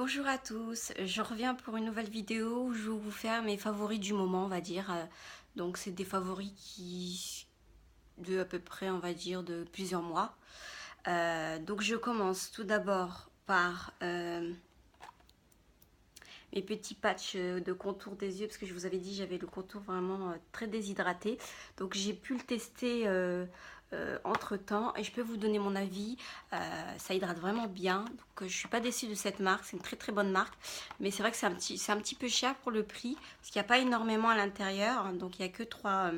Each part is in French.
Bonjour à tous, je reviens pour une nouvelle vidéo où je vais vous faire mes favoris du moment, on va dire. Donc c'est des favoris de à peu près, on va dire, de plusieurs mois. Donc je commence tout d'abord par mes petits patchs de contour des yeux, parce que je vous avais dit j'avais le contour vraiment très déshydraté. Donc j'ai pu le tester entre temps et je peux vous donner mon avis. Ça hydrate vraiment bien, donc je suis pas déçue de cette marque, c'est une très très bonne marque, mais c'est vrai que c'est un petit peu cher pour le prix parce qu'il n'y a pas énormément à l'intérieur, donc il n'y a que trois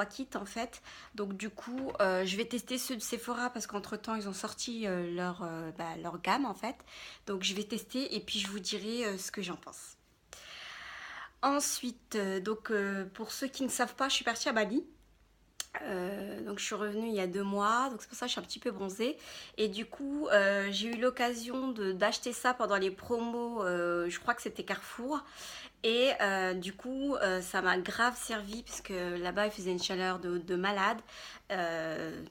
kits en fait. Donc du coup je vais tester ceux de Sephora parce qu'entre temps ils ont sorti leur gamme en fait. Donc je vais tester et puis je vous dirai ce que j'en pense. Ensuite, pour ceux qui ne savent pas, je suis partie à Bali. Donc je suis revenue il y a 2 mois, donc c'est pour ça que je suis un petit peu bronzée. Et du coup, j'ai eu l'occasion d'acheter ça pendant les promos, je crois que c'était Carrefour. Et du coup, ça m'a grave servi parce que là-bas, il faisait une chaleur de malade.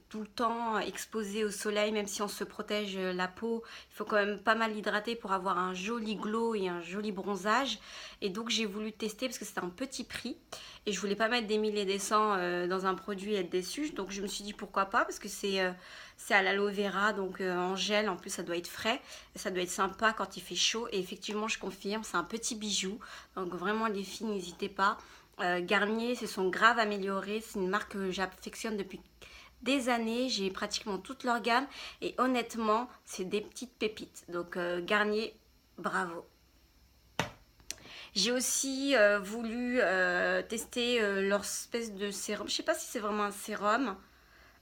Tout le temps exposé au soleil, même si on se protège la peau, il faut quand même pas mal hydrater pour avoir un joli glow et un joli bronzage. Et donc, j'ai voulu tester parce que c'était un petit prix. Et je voulais pas mettre des 1000 et des 100 dans un produit et être déçue. Donc, je me suis dit pourquoi pas parce que c'est à l'aloe vera, donc en gel. En plus, ça doit être frais. Et ça doit être sympa quand il fait chaud. Et effectivement, je confirme, c'est un petit bijou. Donc vraiment les filles, n'hésitez pas. Garnier se sont grave améliorés. C'est une marque que j'affectionne depuis des années. J'ai pratiquement toute leur gamme. Et honnêtement, c'est des petites pépites. Donc Garnier, bravo. J'ai aussi voulu tester leur espèce de sérum. Je sais pas si c'est vraiment un sérum.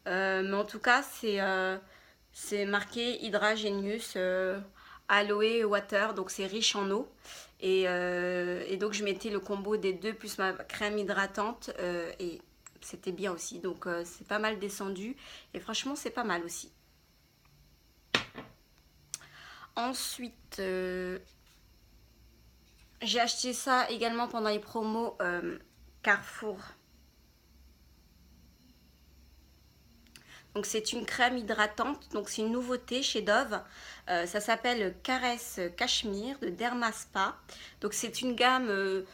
Mais en tout cas, c'est marqué Hydra Genius Aloe Water, donc c'est riche en eau. Et donc je mettais le combo des deux plus ma crème hydratante et c'était bien aussi. Donc c'est pas mal descendu et franchement c'est pas mal aussi. Ensuite, j'ai acheté ça également pendant les promos Carrefour. Donc c'est une crème hydratante, donc c'est une nouveauté chez Dove. Ça s'appelle Caresse Cachemire de Derma Spa. Donc c'est une gamme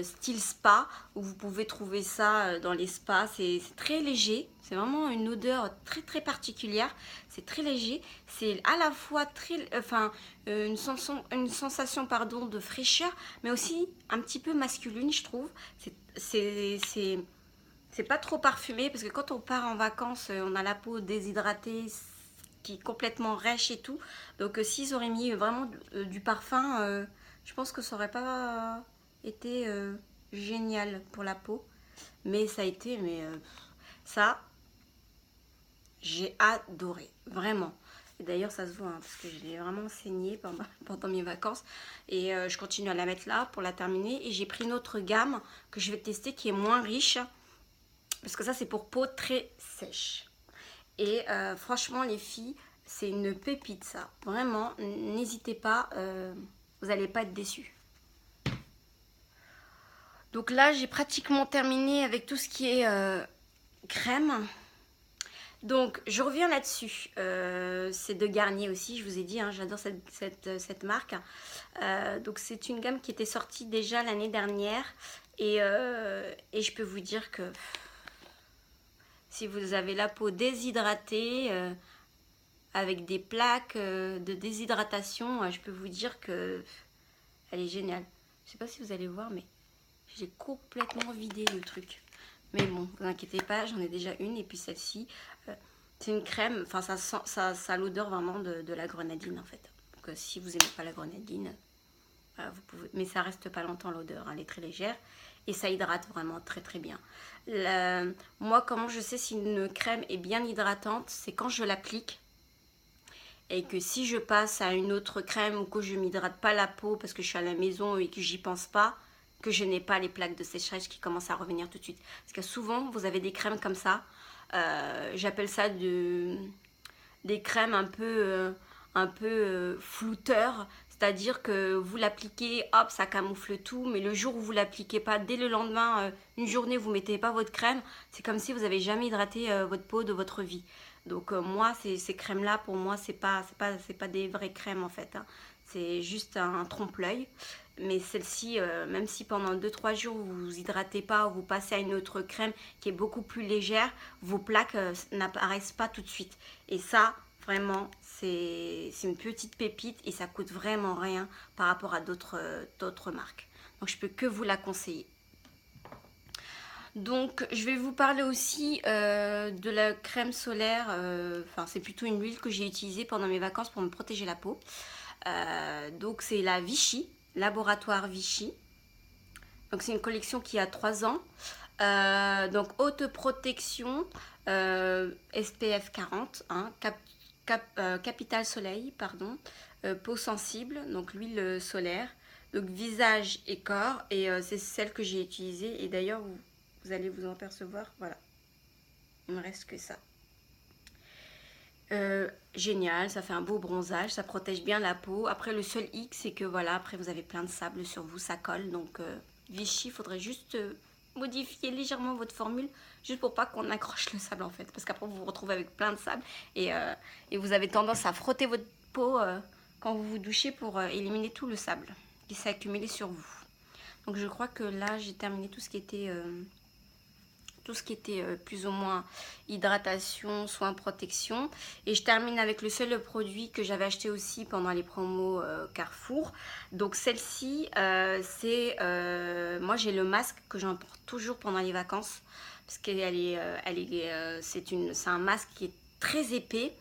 style spa où vous pouvez trouver ça dans les spas. C'est très léger, c'est vraiment une odeur très très particulière. C'est très léger, c'est à la fois une sensation pardon de fraîcheur, mais aussi un petit peu masculine je trouve. C'est pas trop parfumé parce que quand on part en vacances, on a la peau déshydratée qui est complètement rêche et tout. Donc s'ils auraient mis vraiment du parfum, je pense que ça aurait pas été génial pour la peau. Mais ça a été, ça, j'ai adoré, vraiment. Et d'ailleurs, ça se voit hein, parce que je l'ai vraiment saigné pendant mes vacances. Et je continue à la mettre là pour la terminer. Et j'ai pris une autre gamme que je vais tester qui est moins riche. Parce que ça, c'est pour peau très sèche. Et franchement, les filles, c'est une pépite, ça. Vraiment, n'hésitez pas, vous n'allez pas être déçus. Donc là, j'ai pratiquement terminé avec tout ce qui est crème. Donc, je reviens là-dessus. C'est de Garnier aussi, je vous ai dit, hein, j'adore cette marque. Donc, c'est une gamme qui était sortie déjà l'année dernière. Et je peux vous dire que si vous avez la peau déshydratée, avec des plaques de déshydratation, je peux vous dire que elle est géniale. Je sais pas si vous allez voir, mais j'ai complètement vidé le truc. Mais bon, vous inquiétez pas, j'en ai déjà une. Et puis celle-ci, c'est une crème, enfin ça a l'odeur vraiment de la grenadine en fait. Donc si vous n'aimez pas la grenadine, vous pouvez, mais ça reste pas longtemps l'odeur, hein, elle est très légère et ça hydrate vraiment très très bien. Moi, comment je sais si une crème est bien hydratante, c'est quand je l'applique et que si je passe à une autre crème ou que je m'hydrate pas la peau parce que je suis à la maison et que j'y pense pas, que je n'ai pas les plaques de sécheresse qui commencent à revenir tout de suite. Parce que souvent, vous avez des crèmes comme ça, j'appelle ça des crèmes un peu flouteurs, c'est-à-dire que vous l'appliquez, hop, ça camoufle tout, mais le jour où vous l'appliquez pas, dès le lendemain, une journée, vous mettez pas votre crème, c'est comme si vous avez jamais hydraté votre peau de votre vie. Donc moi, ces crèmes-là, pour moi, c'est pas des vraies crèmes en fait, hein. C'est juste un trompe-l'œil. Mais celle-ci, même si pendant 2-3 jours vous vous hydratez pas ou vous passez à une autre crème qui est beaucoup plus légère, vos plaques n'apparaissent pas tout de suite. Et ça, vraiment, c'est une petite pépite et ça coûte vraiment rien par rapport à d'autres marques. Donc je peux que vous la conseiller. Donc je vais vous parler aussi de la crème solaire, enfin c'est plutôt une huile que j'ai utilisée pendant mes vacances pour me protéger la peau. Donc c'est la Vichy, Laboratoire Vichy. Donc c'est une collection qui a 3 ans. Donc haute protection, SPF 40, hein, capital soleil, pardon, peau sensible, donc l'huile solaire, donc visage et corps, et c'est celle que j'ai utilisée, et d'ailleurs vous allez vous en apercevoir, voilà, il me reste que ça. Génial, ça fait un beau bronzage, ça protège bien la peau. Après le seul hic c'est que voilà, après vous avez plein de sable sur vous, ça colle, donc Vichy, il faudrait juste modifier légèrement votre formule, juste pour pas qu'on accroche le sable en fait, parce qu'après vous vous retrouvez avec plein de sable et vous avez tendance à frotter votre peau quand vous vous douchez pour éliminer tout le sable qui s'est accumulé sur vous. Donc je crois que là j'ai terminé tout ce qui était plus ou moins hydratation, soins, protection. Et je termine avec le seul produit que j'avais acheté aussi pendant les promos Carrefour. Donc celle-ci, moi j'ai le masque que j'emporte toujours pendant les vacances. Parce c'est un masque qui est très épais,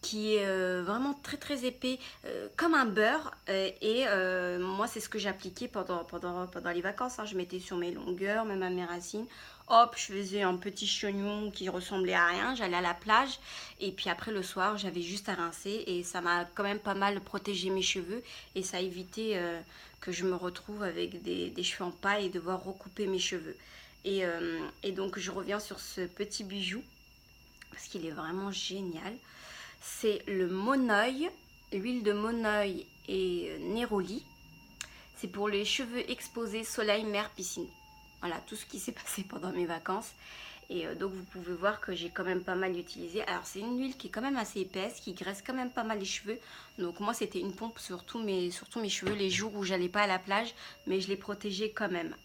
qui est vraiment très très épais, comme un beurre, moi c'est ce que j'appliquais pendant les vacances, hein. Je mettais sur mes longueurs, même à mes racines, hop, je faisais un petit chignon qui ressemblait à rien, j'allais à la plage, et puis après le soir j'avais juste à rincer, et ça m'a quand même pas mal protégé mes cheveux, et ça a évité que je me retrouve avec des cheveux en paille et devoir recouper mes cheveux. Et donc je reviens sur ce petit bijou, parce qu'il est vraiment génial. C'est le Monoi, l'huile de Monoi et Neroli. C'est pour les cheveux exposés, soleil, mer, piscine. Voilà, tout ce qui s'est passé pendant mes vacances. Et donc vous pouvez voir que j'ai quand même pas mal utilisé. Alors c'est une huile qui est quand même assez épaisse, qui graisse quand même pas mal les cheveux. Donc moi c'était une pompe sur tous mes cheveux les jours où j'allais pas à la plage, mais je les protégeais quand même.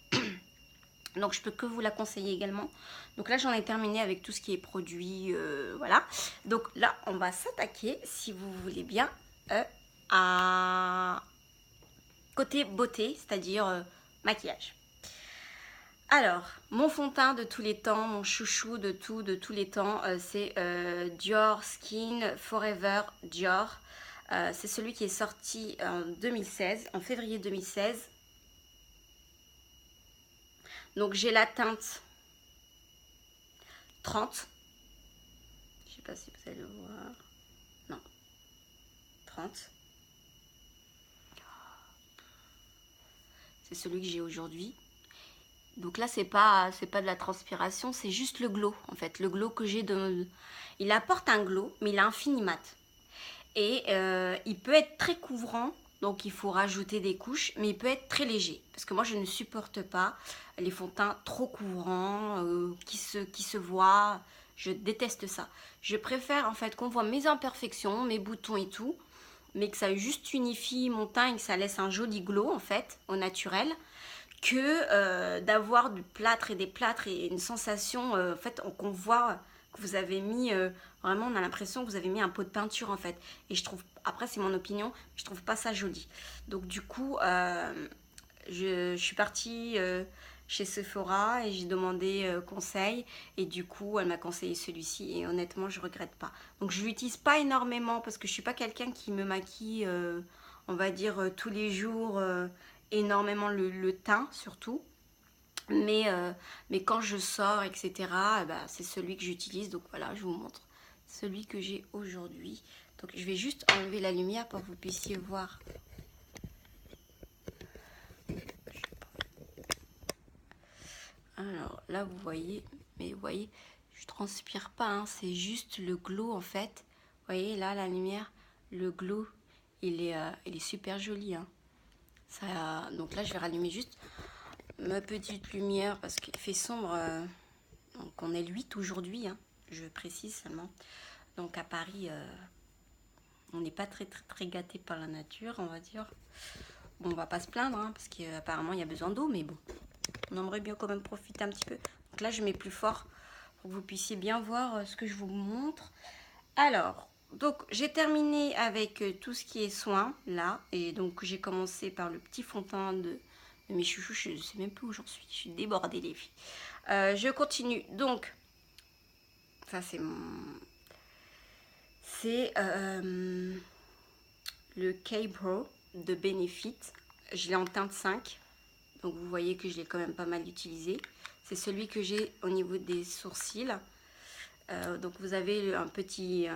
Donc je peux que vous la conseiller également. Donc là j'en ai terminé avec tout ce qui est produit, voilà. Donc là on va s'attaquer, si vous voulez bien, à côté beauté, c'est-à-dire maquillage. Alors, mon fond de teint de tous les temps, mon chouchou de tous les temps, c'est Dior Skin Forever Dior. C'est celui qui est sorti en 2016, en février 2016. Donc j'ai la teinte 30. Je sais pas si vous allez le voir. Non. 30. C'est celui que j'ai aujourd'hui. Donc là c'est pas de la transpiration, c'est juste le glow en fait. Le glow que j'ai il apporte un glow, mais il a un fini mat. Et il peut être très couvrant, donc il faut rajouter des couches, mais il peut être très léger. Parce que moi je ne supporte pas les fonds de teint trop couvrants, qui se voient. Je déteste ça. Je préfère en fait qu'on voit mes imperfections, mes boutons et tout, mais que ça juste unifie mon teint et que ça laisse un joli glow en fait, au naturel, que d'avoir du plâtre et des plâtres et une sensation en fait qu'on voit que vous avez mis vraiment, on a l'impression que vous avez mis un pot de peinture en fait, et je trouve, après c'est mon opinion, je trouve pas ça joli. Donc du coup je suis partie chez Sephora et j'ai demandé conseil, et du coup elle m'a conseillé celui-ci et honnêtement je regrette pas. Donc je l'utilise pas énormément parce que je suis pas quelqu'un qui me maquille on va dire tous les jours, énormément le teint surtout, mais quand je sors etc, bah, c'est celui que j'utilise. Donc voilà, je vous montre celui que j'ai aujourd'hui. Donc je vais juste enlever la lumière pour que vous puissiez voir. Alors là vous voyez, mais vous voyez je transpire pas, hein, c'est juste le glow en fait. Vous voyez là la lumière, le glow il est super joli, hein. Ça, donc là je vais rallumer juste ma petite lumière parce qu'il fait sombre, donc on est le 8 aujourd'hui, hein, je précise seulement. Donc à Paris, on n'est pas très gâté par la nature, on va dire. Bon, on va pas se plaindre, hein, parce qu'apparemment il y a besoin d'eau, mais bon, on aimerait bien quand même profiter un petit peu. Donc là, je mets plus fort pour que vous puissiez bien voir ce que je vous montre. Alors, donc j'ai terminé avec tout ce qui est soin, là. Et donc j'ai commencé par le petit fond de teint de mes chouchous. Je ne sais même plus où j'en suis. Je suis débordée, les filles. Je continue. Donc, ça c'est mon... C'est le K-Pro de Benefit. Je l'ai en teinte 5. Donc vous voyez que je l'ai quand même pas mal utilisé. C'est celui que j'ai au niveau des sourcils. Donc vous avez un petit...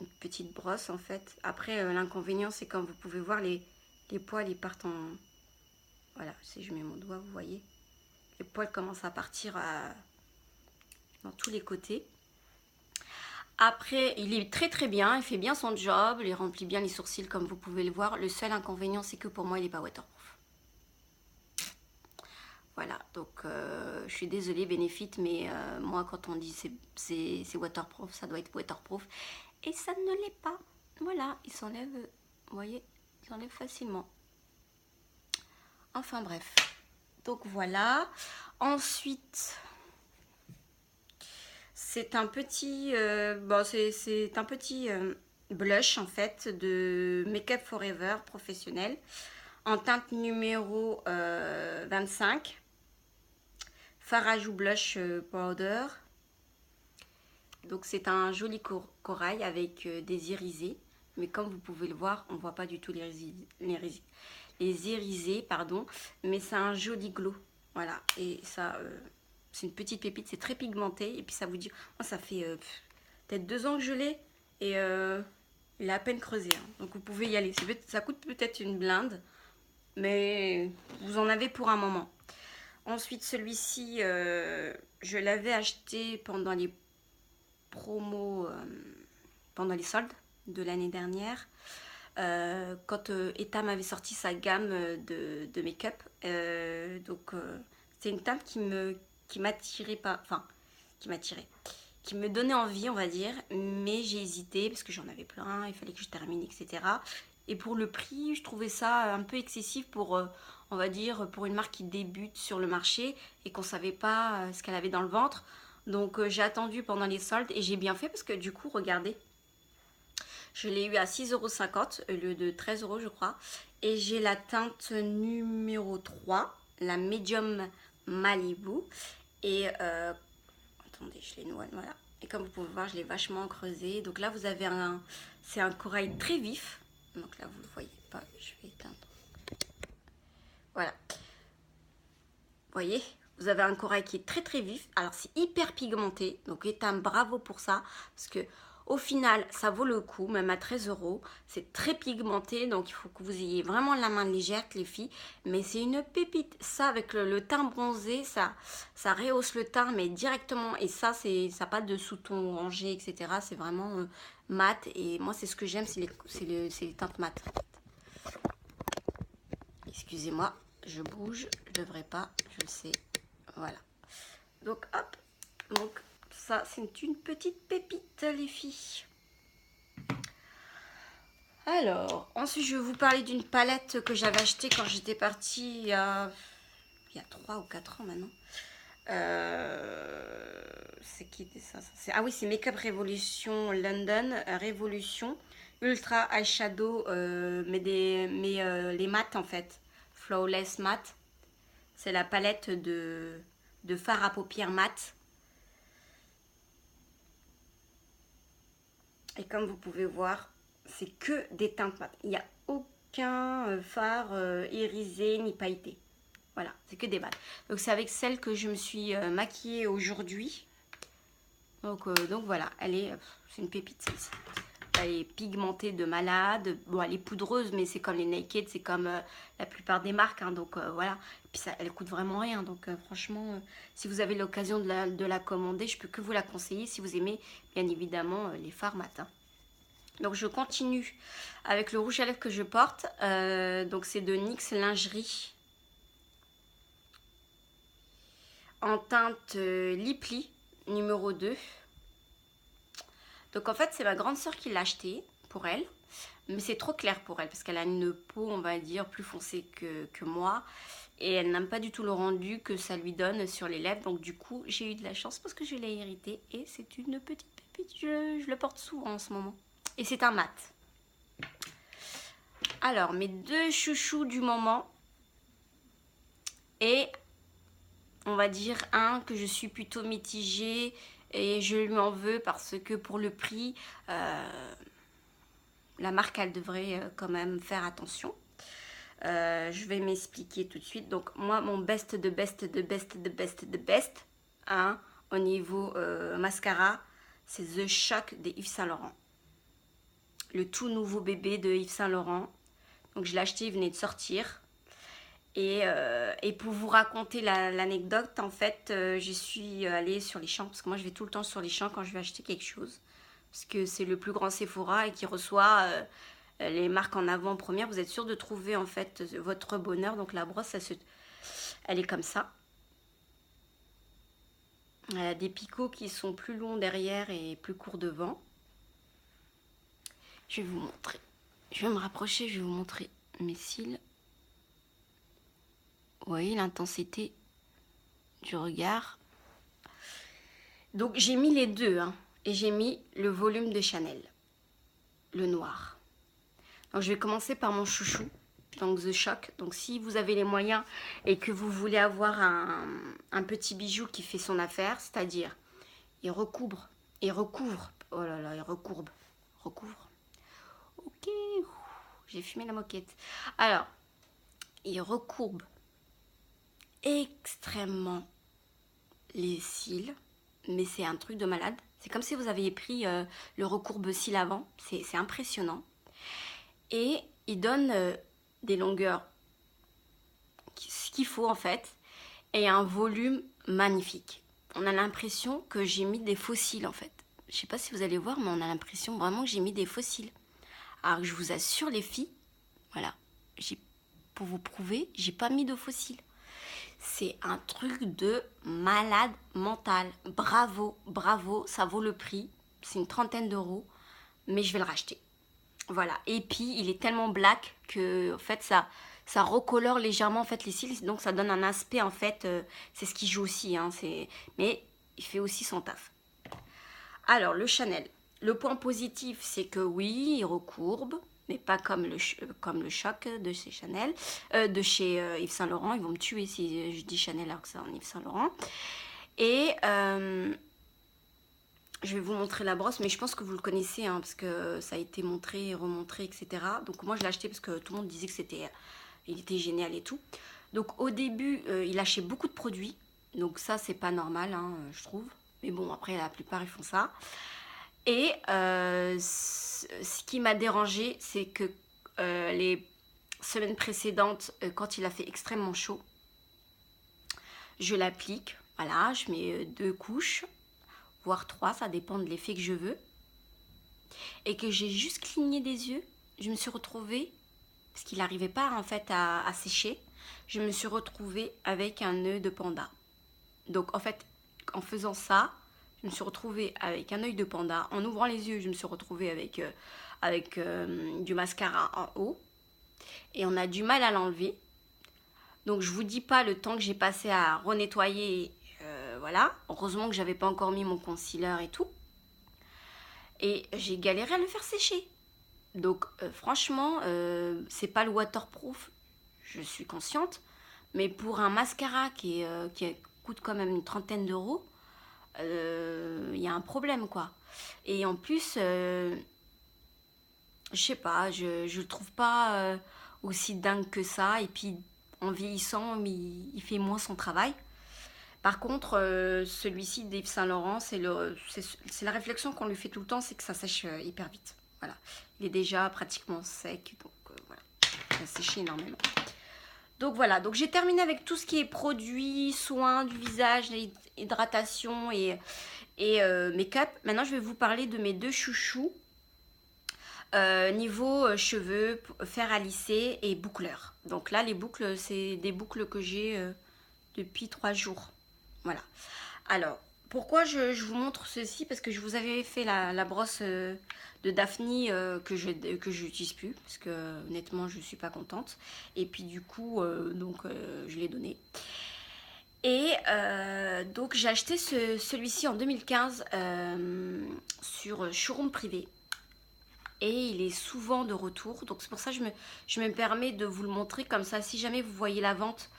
une petite brosse en fait. Après l'inconvénient c'est comme vous pouvez voir les poils ils partent en... Voilà, si je mets mon doigt vous voyez. Les poils commencent à partir dans tous les côtés. Après, il est très bien, il fait bien son job, il remplit bien les sourcils comme vous pouvez le voir. Le seul inconvénient, c'est que pour moi, il n'est pas waterproof. Voilà, donc je suis désolée Benefit, mais moi quand on dit c'est waterproof, ça doit être waterproof. Et ça ne l'est pas. Voilà, il s'enlève, vous voyez, il s'enlève facilement. Enfin bref, donc voilà. Ensuite... C'est un petit, c'est un petit blush en fait de Make Up Forever professionnel en teinte numéro 25. Fard à joues blush powder. Donc c'est un joli corail avec des irisés. Mais comme vous pouvez le voir, on ne voit pas du tout les irisés, pardon. Mais c'est un joli glow. Voilà, et ça... c'est une petite pépite, c'est très pigmenté. Et puis ça vous dit, oh, ça fait peut-être 2 ans que je l'ai. Et il a à peine creusé. Hein. Donc vous pouvez y aller. Ça coûte peut-être une blinde. Mais vous en avez pour un moment. Ensuite celui-ci, je l'avais acheté pendant les promos, pendant les soldes de l'année dernière. Quand Etam avait sorti sa gamme de make-up. Donc c'est une teinte qui m'attirait pas, enfin, qui me donnait envie, on va dire, mais j'ai hésité parce que j'en avais plein, il fallait que je termine, etc. Et pour le prix, je trouvais ça un peu excessif pour, on va dire, pour une marque qui débute sur le marché et qu'on savait pas ce qu'elle avait dans le ventre. Donc j'ai attendu pendant les soldes et j'ai bien fait parce que du coup, regardez, je l'ai eu à 6,50 € au lieu de 13 € je crois. Et j'ai la teinte numéro 3, la Medium Malibu. Et attendez, je les noie, voilà. Et comme vous pouvez voir, je l'ai vachement creusé. Donc là, vous avez c'est un corail très vif. Donc là, vous le voyez pas, je vais éteindre. Voilà. Vous voyez, vous avez un corail qui est très vif. Alors, c'est hyper pigmenté. Donc, Etam, bravo pour ça. Parce que au final, ça vaut le coup, même à 13 €. C'est très pigmenté, donc il faut que vous ayez vraiment la main légère, les filles. Mais c'est une pépite. Ça, avec le teint bronzé, ça rehausse le teint, mais directement. Et ça, ça n'a pas de sous-ton orangé, etc. C'est vraiment mat. Et moi, c'est ce que j'aime, c'est les teintes mat. Excusez-moi, je bouge. Je ne devrais pas, je le sais. Voilà. Donc, hop. Donc, ça, c'est une petite pépite, les filles. Alors, ensuite, je vais vous parler d'une palette que j'avais achetée quand j'étais partie il y a 3 ou 4 ans maintenant. C'est qui était ça, ah oui, c'est Make Up Revolution London Révolution Ultra Eyeshadow, mais les mattes en fait. Flawless Matte. C'est la palette de fard à paupières mat. Et comme vous pouvez voir, c'est que des teintes mat. Il n'y a aucun fard irisé ni pailleté. Voilà, c'est que des mat. Donc c'est avec celle que je me suis maquillée aujourd'hui. Donc voilà, c'est une pépite celle-ci. Elle est pigmentée de malade. Bon, elle est poudreuse, mais c'est comme les Naked, c'est comme la plupart des marques. Hein, donc voilà. Et puis ça, elle coûte vraiment rien. Donc franchement, si vous avez l'occasion de la commander, je peux que vous la conseiller si vous aimez bien évidemment les fards mat. Hein. Donc je continue avec le rouge à lèvres que je porte. Donc c'est de NYX Lingerie. En teinte Liply numéro 2. Donc en fait, c'est ma grande sœur qui l'a acheté pour elle. Mais c'est trop clair pour elle parce qu'elle a une peau, on va dire, plus foncée que moi. Et elle n'aime pas du tout le rendu que ça lui donne sur les lèvres. Donc du coup, j'ai eu de la chance parce que je l'ai hérité. Et c'est une petite pépite, je le porte souvent en ce moment. Et c'est un mat. Alors, mes deux chouchous du moment. Et on va dire un que je suis plutôt mitigée. Et je lui en veux parce que pour le prix, la marque, elle devrait quand même faire attention. Je vais m'expliquer tout de suite. Donc moi, mon best de best de best de best de best, hein, au niveau mascara, c'est The Shock de Yves Saint Laurent. Le tout nouveau bébé de Yves Saint Laurent. Donc je l'ai acheté, il venait de sortir. Et pour vous raconter l'anecdote, en fait, je suis allée sur les champs, parce que moi je vais tout le temps sur les champs quand je vais acheter quelque chose. Parce que c'est le plus grand Sephora et qui reçoit les marques en avant-première. Vous êtes sûr de trouver en fait votre bonheur. Donc la brosse, elle est comme ça. Elle a des picots qui sont plus longs derrière et plus courts devant. Je vais vous montrer. Je vais me rapprocher, je vais vous montrer mes cils. Vous voyez l'intensité du regard. Donc j'ai mis les deux, hein, et j'ai mis le volume de Chanel, le noir. Donc je vais commencer par mon chouchou, donc The Shock. Donc si vous avez les moyens et que vous voulez avoir un petit bijou qui fait son affaire, c'est-à-dire il recouvre, oh là là, il recouvre. Ok, j'ai fumé la moquette. Alors, il recourbe extrêmement les cils, mais c'est un truc de malade. C'est comme si vous aviez pris le recourbe-cils avant, c'est impressionnant. Et il donne des longueurs, ce qu'il faut en fait, et un volume magnifique. On a l'impression que j'ai mis des fossiles en fait. Je sais pas si vous allez voir, mais on a l'impression vraiment que j'ai mis des fossiles. Alors je vous assure les filles, voilà, pour vous prouver, j'ai pas mis de fossiles. C'est un truc de malade mental. Bravo, bravo, ça vaut le prix. C'est une 30aine d'euros, mais je vais le racheter. Voilà, et puis il est tellement black que en fait ça recolore légèrement en fait les cils, donc ça donne un aspect en fait, c'est ce qui joue aussi, hein, mais il fait aussi son taf. Alors le Chanel, le point positif c'est que oui, il recourbe, mais pas comme le Shock de chez Chanel, de chez Yves Saint Laurent. Ils vont me tuer si je dis Chanel alors que c'est en Yves Saint Laurent. Et je vais vous montrer la brosse, mais je pense que vous le connaissez, hein, parce que ça a été montré, remontré, etc. Donc moi je l'ai acheté parce que tout le monde disait que il était génial et tout. Donc au début, il lâchait beaucoup de produits. Donc ça, c'est pas normal, hein, je trouve. Mais bon, après, la plupart, ils font ça. Et ce qui m'a dérangé, c'est que les semaines précédentes, quand il a fait extrêmement chaud, je l'applique. Voilà, je mets 2 couches, voire 3, ça dépend de l'effet que je veux. Et que j'ai juste cligné des yeux, je me suis retrouvée, parce qu'il n'arrivait pas en fait à sécher, je me suis retrouvée avec un œil de panda. Donc en fait, en faisant ça, je me suis retrouvée avec un œil de panda. En ouvrant les yeux, je me suis retrouvée avec du mascara en haut. Et on a du mal à l'enlever. Donc je vous dis pas le temps que j'ai passé à renettoyer. Voilà. Heureusement que j'avais pas encore mis mon concealer et tout. Et j'ai galéré à le faire sécher. Donc franchement, c'est pas le waterproof. Je suis consciente. Mais pour un mascara qui coûte quand même une 30aine d'euros, il y a un problème quoi. Et en plus, je sais pas, je le trouve pas aussi dingue que ça. Et puis en vieillissant, il fait moins son travail. Par contre, celui-ci d'Yves Saint Laurent, c'est la réflexion qu'on lui fait tout le temps, c'est que ça sèche hyper vite. Voilà, il est déjà pratiquement sec, donc voilà, il a séché énormément. Donc voilà, donc j'ai terminé avec tout ce qui est produits, soins du visage, hydratation et make-up. Maintenant, je vais vous parler de mes 2 chouchous. Niveau cheveux, fer à lisser et boucleurs. Donc là, les boucles, c'est des boucles que j'ai depuis 3 jours. Voilà. Alors, Pourquoi je vous montre ceci? Parce que je vous avais fait la brosse de Daphne que je n'utilise plus. Parce que honnêtement, je ne suis pas contente. Et puis du coup, je l'ai donné. Et donc j'ai acheté celui-ci en 2015 sur showroom privé. Et il est souvent de retour. Donc c'est pour ça que je me permets de vous le montrer comme ça. Si jamais vous voyez la vente,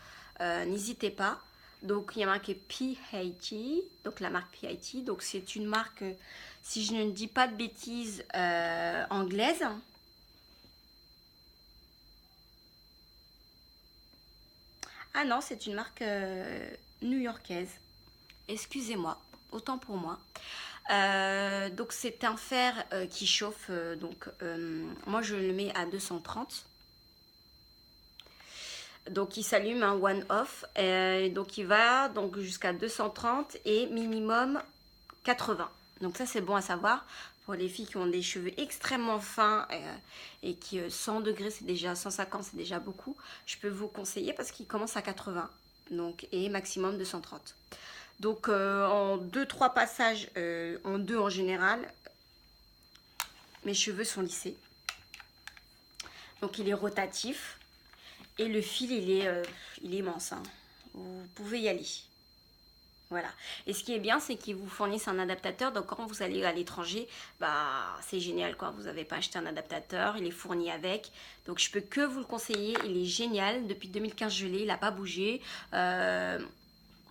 n'hésitez pas. Donc il y a marqué PHT, donc la marque PHT. Donc c'est une marque, si je ne dis pas de bêtises, anglaise. Ah non, c'est une marque new-yorkaise. Excusez-moi, autant pour moi. Donc c'est un fer qui chauffe, moi je le mets à 230. Donc il s'allume un one-off, donc il va donc jusqu'à 230 et minimum 80. Donc ça c'est bon à savoir pour les filles qui ont des cheveux extrêmement fins et qui 100 degrés c'est déjà 150, c'est déjà beaucoup. Je peux vous conseiller parce qu'il commence à 80 donc, et maximum 230. Donc en 2-3 passages, en 2 en général, mes cheveux sont lissés. Donc il est rotatif et le fil il est immense. Hein. Vous pouvez y aller. Voilà. Et ce qui est bien, c'est qu'ils vous fournissent un adaptateur. Donc quand vous allez à l'étranger, bah c'est génial quoi. Vous n'avez pas acheté un adaptateur, il est fourni avec. Donc je peux que vous le conseiller. Il est génial. Depuis 2015 je l'ai, il n'a pas bougé.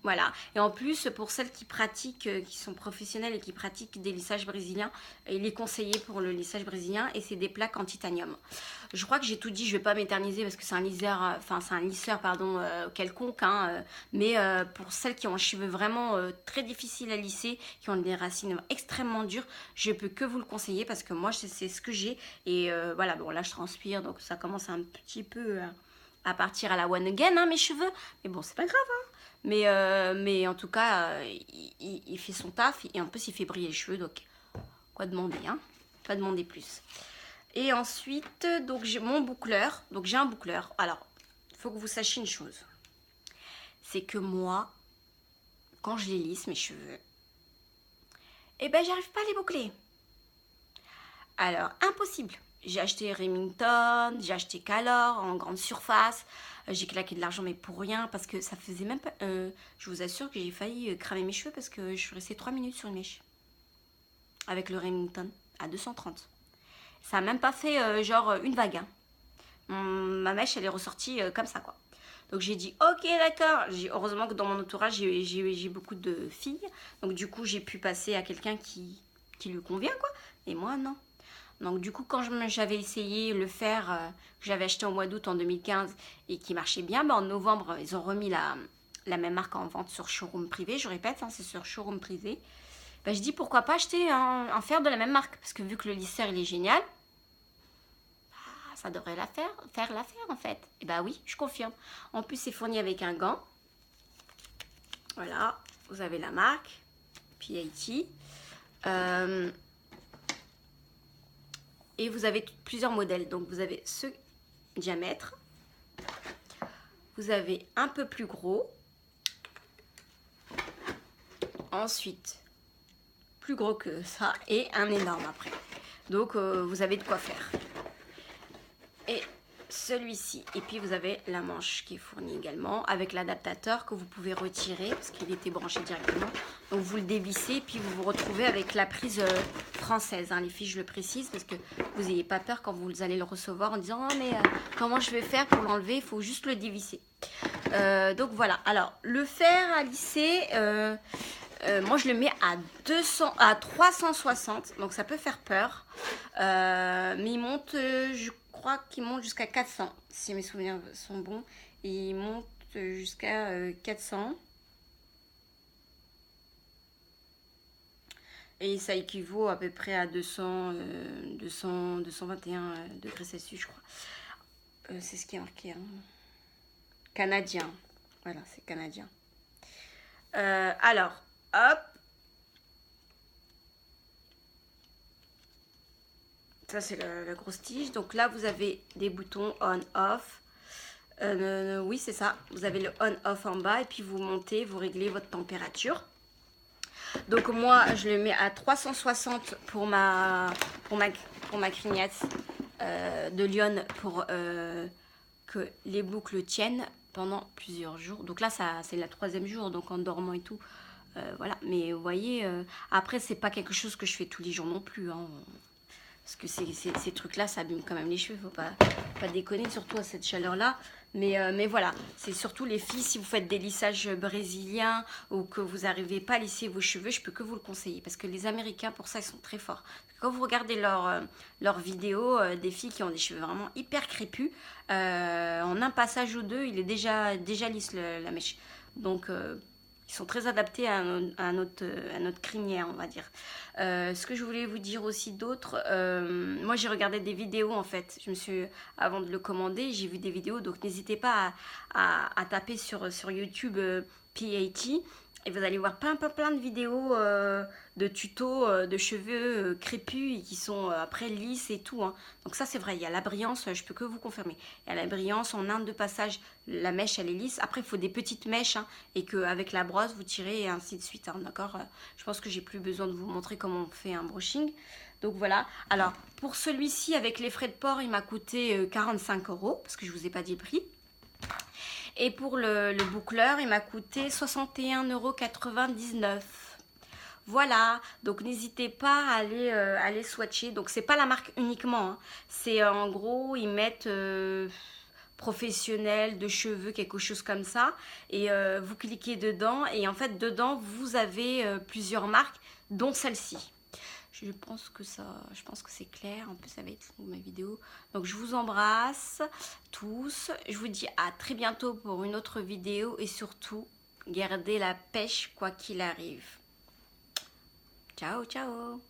Voilà. Et en plus, pour celles qui pratiquent, qui sont professionnelles et qui pratiquent des lissages brésiliens, il est conseillé pour le lissage brésilien et c'est des plaques en titanium. Je crois que j'ai tout dit, je ne vais pas m'éterniser parce que c'est un lisseur, quelconque. Hein, mais pour celles qui ont un cheveu vraiment très difficile à lisser, qui ont des racines extrêmement dures, je peux que vous le conseiller parce que moi, c'est ce que j'ai. Et voilà, bon là, je transpire, donc ça commence un petit peu à partir à la one again, hein, mes cheveux. Mais bon, c'est pas grave, hein. Mais en tout cas, il fait son taf et en plus il fait briller les cheveux, donc quoi demander, hein? Pas demander plus. Et ensuite, donc j'ai mon boucleur. Donc j'ai un boucleur. Alors, il faut que vous sachiez une chose. C'est que moi, quand je les lisse, mes cheveux, eh ben j'arrive pas à les boucler. Alors, impossible. J'ai acheté Remington, j'ai acheté Calor en grande surface. J'ai claqué de l'argent mais pour rien parce que ça faisait même pas... je vous assure que j'ai failli cramer mes cheveux parce que je suis restée 3 minutes sur une mèche. Avec le Remington à 230. Ça a même pas fait genre une vague. Hein. Ma mèche elle est ressortie comme ça quoi. Donc j'ai dit ok d'accord. Heureusement que dans mon entourage j'ai beaucoup de filles. Donc du coup j'ai pu passer à quelqu'un qui lui convient quoi. Et moi non. Donc du coup, quand j'avais essayé le fer que j'avais acheté au mois d'août en 2015 et qui marchait bien, en novembre, ils ont remis la même marque en vente sur showroom privé. Je répète, hein, c'est sur showroom privé. Je dis pourquoi pas acheter un fer de la même marque. Parce que vu que le lisseur, il est génial, ça devrait faire l'affaire en fait. Et bah oui, je confirme. En plus, c'est fourni avec un gant. Voilà, vous avez la marque, PHT. Et vous avez plusieurs modèles. Donc vous avez ce diamètre. Vous avez un peu plus gros. Ensuite, plus gros que ça. Et un énorme après. Donc vous avez de quoi faire. Et celui-ci. Et puis vous avez la manche qui est fournie également. Avec l'adaptateur que vous pouvez retirer. Parce qu'il était branché directement. Donc vous le dévissez. Puis vous vous retrouvez avec la prise... française, hein, les filles, je le précise parce que vous n'ayez pas peur quand vous allez le recevoir en disant oh, mais comment je vais faire pour l'enlever, il faut juste le dévisser. Donc voilà, alors le fer à lisser, moi je le mets à 360, donc ça peut faire peur, mais il monte, je crois qu'il monte jusqu'à 400, si mes souvenirs sont bons, il monte jusqu'à 400. Et ça équivaut à peu près à 221 degrés Celsius, je crois. C'est ce qui est marqué. Hein. Canadien. Voilà, c'est canadien. Alors, hop. Ça, c'est la grosse tige. Donc là, vous avez des boutons on-off. Oui, c'est ça. Vous avez le on-off en bas et puis vous montez, vous réglez votre température. Donc moi, je le mets à 360 pour ma crinière de Lyon pour que les boucles tiennent pendant plusieurs jours. Donc là, ça c'est la 3e jour, donc en dormant et tout. Voilà, mais vous voyez, après, c'est pas quelque chose que je fais tous les jours non plus. Hein. Parce que ces trucs-là, ça abîme quand même les cheveux. Faut pas déconner, surtout à cette chaleur-là. Mais voilà, c'est surtout les filles, si vous faites des lissages brésiliens ou que vous n'arrivez pas à lisser vos cheveux, je peux que vous le conseiller. Parce que les Américains, pour ça, ils sont très forts. Quand vous regardez leurs vidéos, des filles qui ont des cheveux vraiment hyper crépus, en un passage ou deux, il est déjà lisse la mèche. Donc... ils sont très adaptés à notre crinière, on va dire. Ce que je voulais vous dire aussi d'autre, moi j'ai regardé des vidéos en fait. Avant de le commander, j'ai vu des vidéos, donc n'hésitez pas à taper sur YouTube PAT. Et vous allez voir plein de vidéos de tutos de cheveux crépus et qui sont après lisses et tout. Hein. Donc ça c'est vrai, il y a la brillance, je peux que vous confirmer. Il y a la brillance, en un, deux passages, la mèche elle est lisse. Après il faut des petites mèches hein, et qu'avec la brosse vous tirez et ainsi de suite. Hein, d'accord. Je pense que j'ai plus besoin de vous montrer comment on fait un brushing. Donc voilà. Alors pour celui-ci avec les frais de port il m'a coûté 45 € parce que je vous ai pas dit le prix. Et pour le boucleur, il m'a coûté 61,99 €. Voilà, donc n'hésitez pas à aller swatcher. Donc c'est pas la marque uniquement, hein. C'est en gros, ils mettent professionnel de cheveux, quelque chose comme ça. Et vous cliquez dedans et en fait dedans, vous avez plusieurs marques, dont celle-ci. Je pense que c'est clair. En plus, ça va être long, ma vidéo. Donc, je vous embrasse tous. Je vous dis à très bientôt pour une autre vidéo. Et surtout, gardez la pêche quoi qu'il arrive. Ciao, ciao!